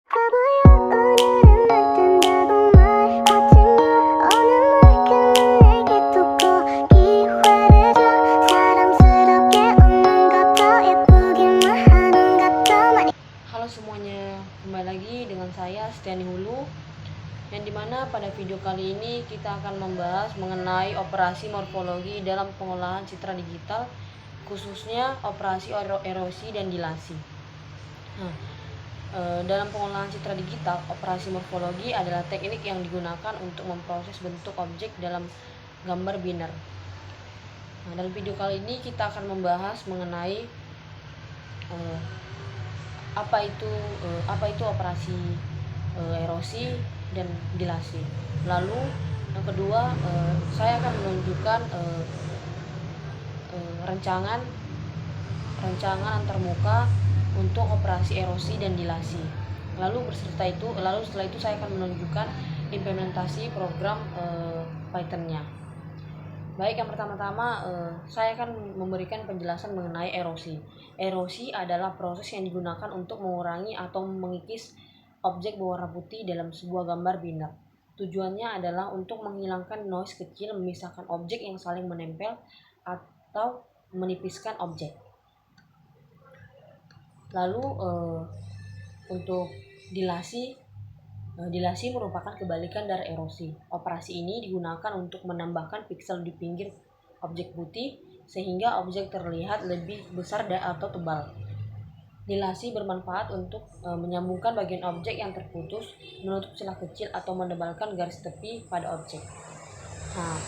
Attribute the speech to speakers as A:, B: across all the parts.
A: Halo semuanya, kembali lagi dengan saya Stiani Hulu, yang dimana pada video kali ini kita akan membahas mengenai operasi morfologi dalam pengolahan citra digital, khususnya operasi erosi dan dilasi. Nah, dalam pengolahan citra digital, operasi morfologi adalah teknik yang digunakan untuk memproses bentuk objek dalam gambar biner. Nah, dalam video kali ini kita akan membahas mengenai apa itu operasi erosi dan dilasi. Lalu yang kedua, saya akan menunjukkan rancangan antarmuka untuk operasi erosi dan dilasi. Lalu setelah itu saya akan menunjukkan implementasi program Python-nya. Baik, yang pertama-tama saya akan memberikan penjelasan mengenai erosi. Erosi adalah proses yang digunakan untuk mengurangi atau mengikis objek berwarna putih dalam sebuah gambar biner. Tujuannya adalah untuk menghilangkan noise kecil, memisahkan objek yang saling menempel, atau menipiskan objek. Lalu untuk dilasi merupakan kebalikan dari erosi. Operasi ini digunakan untuk menambahkan piksel di pinggir objek putih sehingga objek terlihat lebih besar atau tebal. Dilasi bermanfaat untuk menyambungkan bagian objek yang terputus, menutup celah kecil, atau menebalkan garis tepi pada objek. Nah,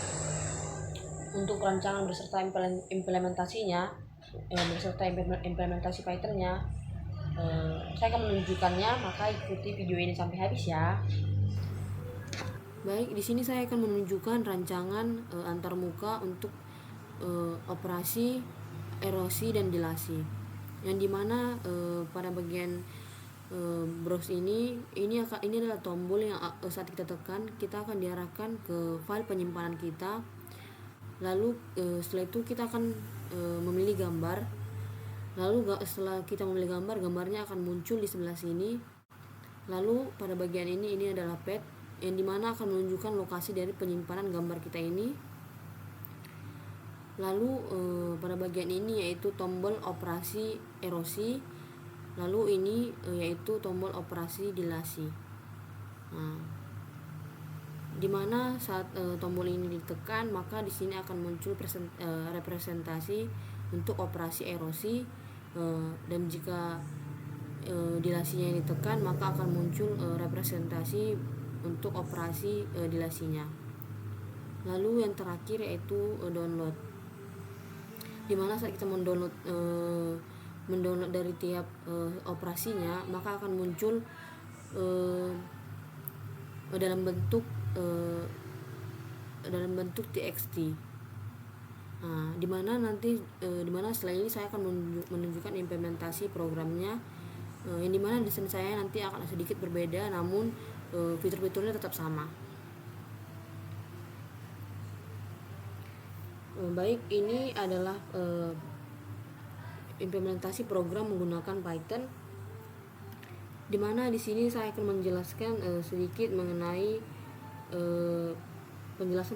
A: untuk rancangan beserta implementasinya, beserta implementasi Python-nya, saya akan menunjukkannya, maka ikuti video ini sampai habis ya. Baik, di sini saya akan menunjukkan rancangan antarmuka untuk operasi erosi dan dilasi, yang dimana pada bagian browse ini adalah tombol yang saat kita tekan kita akan diarahkan ke file penyimpanan kita. Lalu setelah itu kita akan memilih gambar. Lalu setelah kita memilih gambarnya akan muncul di sebelah sini. Lalu pada bagian ini adalah path, yang dimana akan menunjukkan lokasi dari penyimpanan gambar kita ini. Lalu pada bagian ini yaitu tombol operasi erosi. Lalu ini yaitu tombol operasi dilasi. Nah, dimana saat tombol ini ditekan, maka di sini akan muncul representasi untuk operasi erosi, dan jika dilasinya ditekan, maka akan muncul representasi untuk operasi dilasinya. Lalu yang terakhir yaitu download, dimana saat kita mendownload dari tiap operasinya, maka akan muncul dalam bentuk txt. Nah, dimana setelah ini saya akan menunjukkan implementasi programnya, yang dimana desain saya nanti akan sedikit berbeda, namun fitur-fiturnya tetap sama. Baik, ini adalah implementasi program menggunakan Python, dimana di sini saya akan menjelaskan sedikit mengenai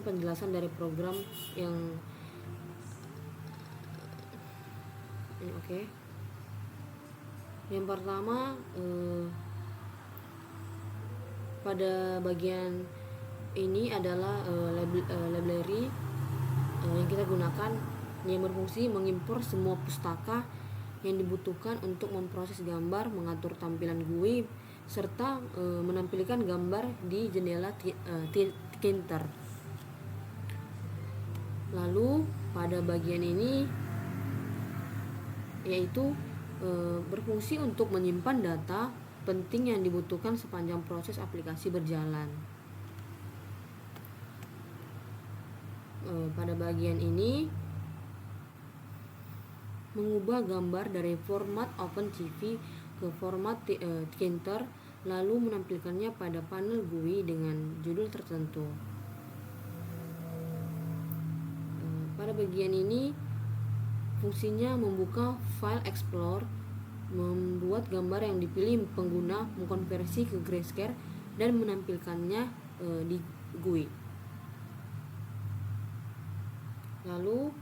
A: penjelasan dari program yang Oke. Yang pertama, pada bagian ini adalah library yang kita gunakan, yang berfungsi mengimpor semua pustaka yang dibutuhkan untuk memproses gambar, mengatur tampilan GUI, serta menampilkan gambar di jendela Tkinter. Lalu pada bagian ini yaitu berfungsi untuk menyimpan data penting yang dibutuhkan sepanjang proses aplikasi berjalan. Pada bagian ini mengubah gambar dari format OpenCV ke format Tkinter, lalu menampilkannya pada panel GUI dengan judul tertentu. Pada bagian ini fungsinya membuka file Explorer membuat gambar yang dipilih pengguna mengkonversi ke grayscale dan menampilkannya di GUI. Lalu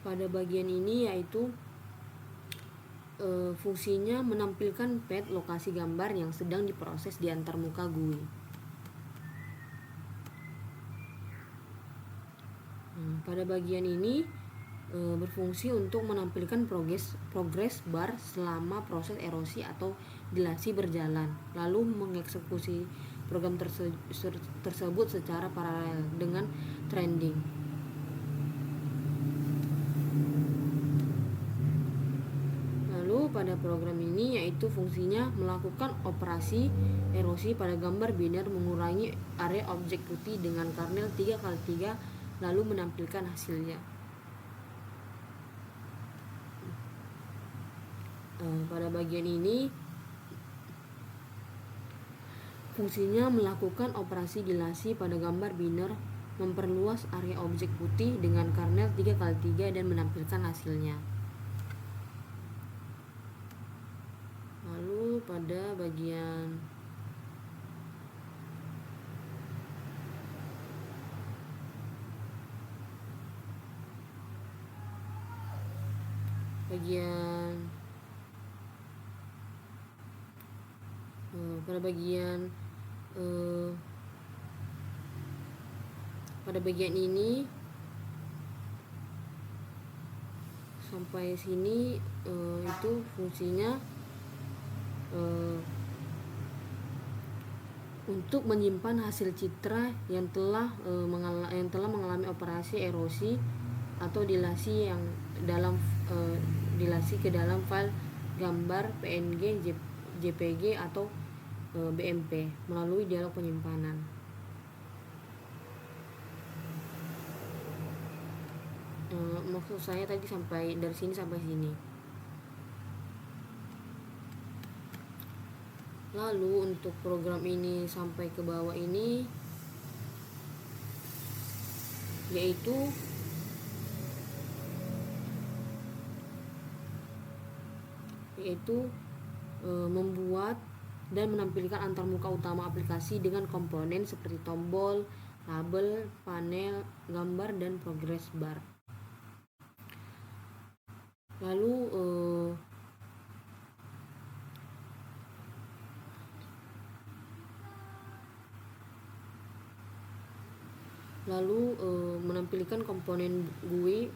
A: pada bagian ini yaitu fungsinya menampilkan path lokasi gambar yang sedang diproses di antarmuka GUI. Pada bagian ini berfungsi untuk menampilkan progress bar selama proses erosi atau dilasi berjalan, lalu mengeksekusi program tersebut secara paralel dengan trending. Lalu pada program ini yaitu fungsinya melakukan operasi erosi pada gambar biner, mengurangi area objek putih dengan kernel 3x3 lalu menampilkan hasilnya. Pada bagian ini fungsinya melakukan operasi dilasi pada gambar biner, memperluas area objek putih dengan kernel 3x3 dan menampilkan hasilnya. Lalu pada bagian pada bagian ini sampai sini itu fungsinya untuk menyimpan hasil citra yang telah mengalami operasi erosi atau dilasi yang dalam dilasi ke dalam file gambar PNG, JPG atau BMP melalui dialog penyimpanan. Maksud saya tadi sampai dari sini sampai sini. Lalu untuk program ini sampai ke bawah ini yaitu membuat dan menampilkan antarmuka utama aplikasi dengan komponen seperti tombol, label, panel, gambar, dan progress bar. Lalu menampilkan komponen GUI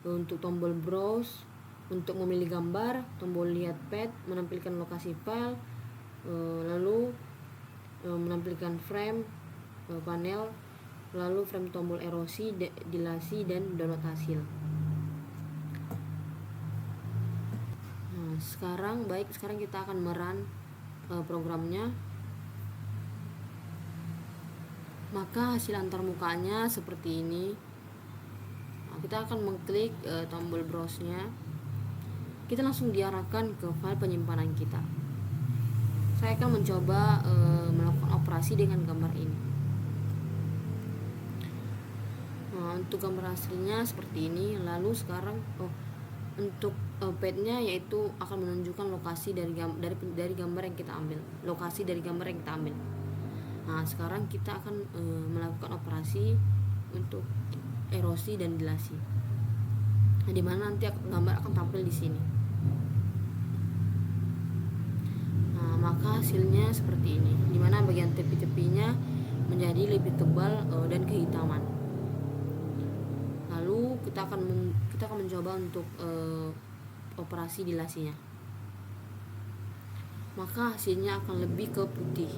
A: untuk tombol browse untuk memilih gambar, tombol lihat path menampilkan lokasi file, lalu menampilkan frame, panel, lalu frame tombol erosi, dilasi, dan download hasil. Sekarang kita akan merun programnya. Maka hasil antarmukanya seperti ini. Kita akan mengklik tombol browse-nya. Kita langsung diarahkan ke file penyimpanan kita. Saya akan mencoba melakukan operasi dengan gambar ini. Untuk gambar aslinya seperti ini. Lalu sekarang untuk path-nya yaitu akan menunjukkan lokasi dari gambar yang kita ambil. Lokasi dari gambar yang kita ambil. Sekarang kita akan melakukan operasi untuk erosi dan dilasi. Di mana nanti gambar akan tampil di sini. Maka hasilnya seperti ini, di mana bagian tepi-tepinya menjadi lebih tebal dan kehitaman. Lalu kita akan mencoba untuk operasi dilasinya. Maka hasilnya akan lebih ke putih.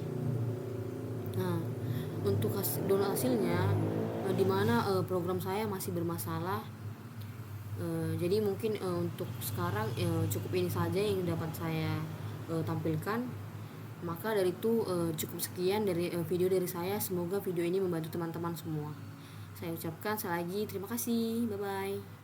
A: Untuk download hasilnya, di mana program saya masih bermasalah. Jadi mungkin untuk sekarang cukup ini saja yang dapat saya tampilkan. Maka dari itu cukup sekian dari video dari saya. Semoga video ini membantu teman-teman semua. Saya ucapkan sekali lagi terima kasih. Bye bye.